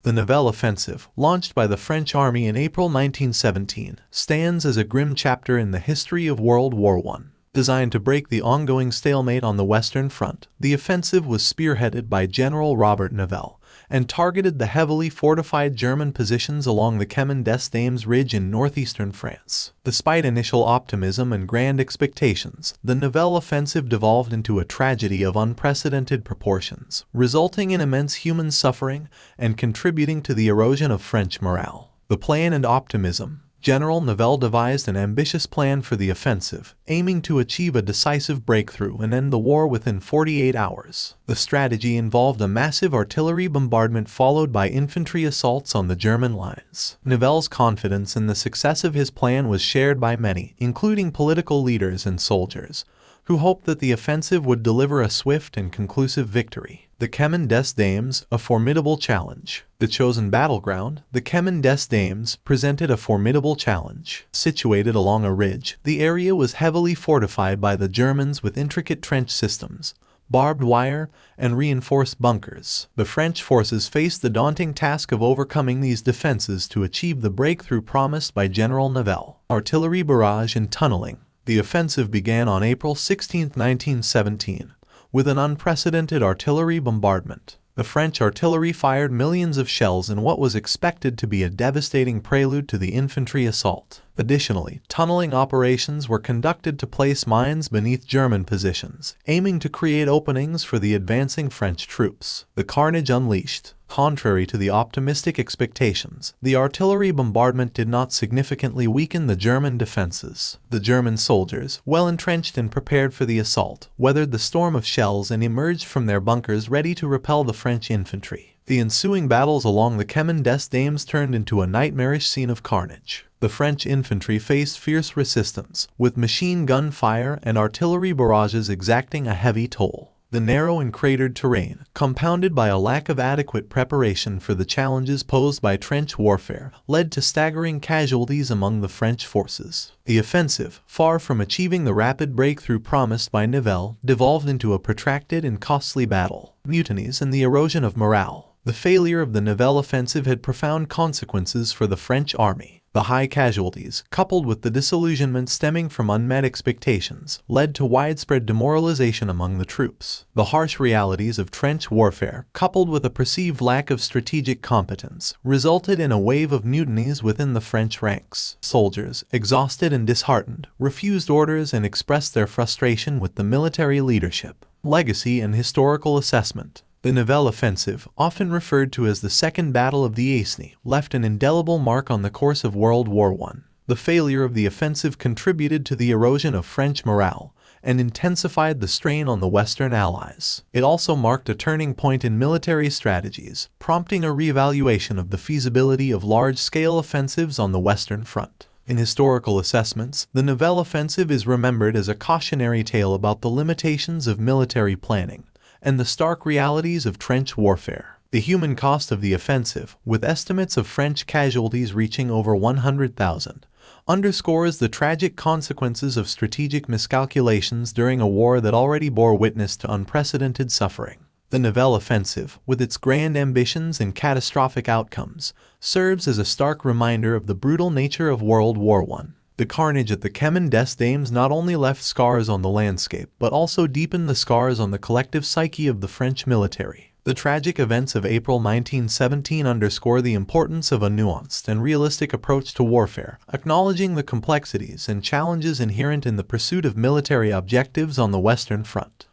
The Nivelle Offensive, launched by the French army in April 1917, stands as a grim chapter in the history of World War I. Designed to break the ongoing stalemate on the Western Front, the offensive was spearheaded by General Robert Nivelle and targeted the heavily fortified German positions along the Chemin des Dames ridge in northeastern France. Despite initial optimism and grand expectations, the Nivelle Offensive devolved into a tragedy of unprecedented proportions, resulting in immense human suffering and contributing to the erosion of French morale. The plan and optimism. General Nivelle devised an ambitious plan for the offensive, aiming to achieve a decisive breakthrough and end the war within 48 hours. The strategy involved a massive artillery bombardment followed by infantry assaults on the German lines. Nivelle's confidence in the success of his plan was shared by many, including political leaders and soldiers, who hoped that the offensive would deliver a swift and conclusive victory. The Chemin des Dames, a formidable challenge. The chosen battleground, the Chemin des Dames, presented a formidable challenge. Situated along a ridge, the area was heavily fortified by the Germans with intricate trench systems, barbed wire, and reinforced bunkers. The French forces faced the daunting task of overcoming these defenses to achieve the breakthrough promised by General Nivelle. Artillery barrage and tunneling. The offensive began on April 16, 1917, with an unprecedented artillery bombardment. The French artillery fired millions of shells in what was expected to be a devastating prelude to the infantry assault. Additionally, tunneling operations were conducted to place mines beneath German positions, aiming to create openings for the advancing French troops. The carnage unleashed. Contrary to the optimistic expectations, the artillery bombardment did not significantly weaken the German defenses. The German soldiers, well entrenched and prepared for the assault, weathered the storm of shells and emerged from their bunkers ready to repel the French infantry. The ensuing battles along the Chemin des Dames turned into a nightmarish scene of carnage. The French infantry faced fierce resistance, with machine gun fire and artillery barrages exacting a heavy toll. The narrow and cratered terrain, compounded by a lack of adequate preparation for the challenges posed by trench warfare, led to staggering casualties among the French forces. The offensive, far from achieving the rapid breakthrough promised by Nivelle, devolved into a protracted and costly battle. Mutinies and the erosion of morale. The failure of the Nivelle offensive had profound consequences for the French army. The high casualties, coupled with the disillusionment stemming from unmet expectations, led to widespread demoralization among the troops. The harsh realities of trench warfare, coupled with a perceived lack of strategic competence, resulted in a wave of mutinies within the French ranks. Soldiers, exhausted and disheartened, refused orders and expressed their frustration with the military leadership. Legacy and historical assessment. The Nivelle Offensive, often referred to as the Second Battle of the Aisne, left an indelible mark on the course of World War I. The failure of the offensive contributed to the erosion of French morale and intensified the strain on the Western Allies. It also marked a turning point in military strategies, prompting a reevaluation of the feasibility of large-scale offensives on the Western Front. In historical assessments, the Nivelle Offensive is remembered as a cautionary tale about the limitations of military planning and the stark realities of trench warfare. The human cost of the offensive, with estimates of French casualties reaching over 100,000, underscores the tragic consequences of strategic miscalculations during a war that already bore witness to unprecedented suffering. The Nivelle Offensive, with its grand ambitions and catastrophic outcomes, serves as a stark reminder of the brutal nature of World War I. The carnage at the Chemin des Dames not only left scars on the landscape, but also deepened the scars on the collective psyche of the French military. The tragic events of April 1917 underscore the importance of a nuanced and realistic approach to warfare, acknowledging the complexities and challenges inherent in the pursuit of military objectives on the Western Front.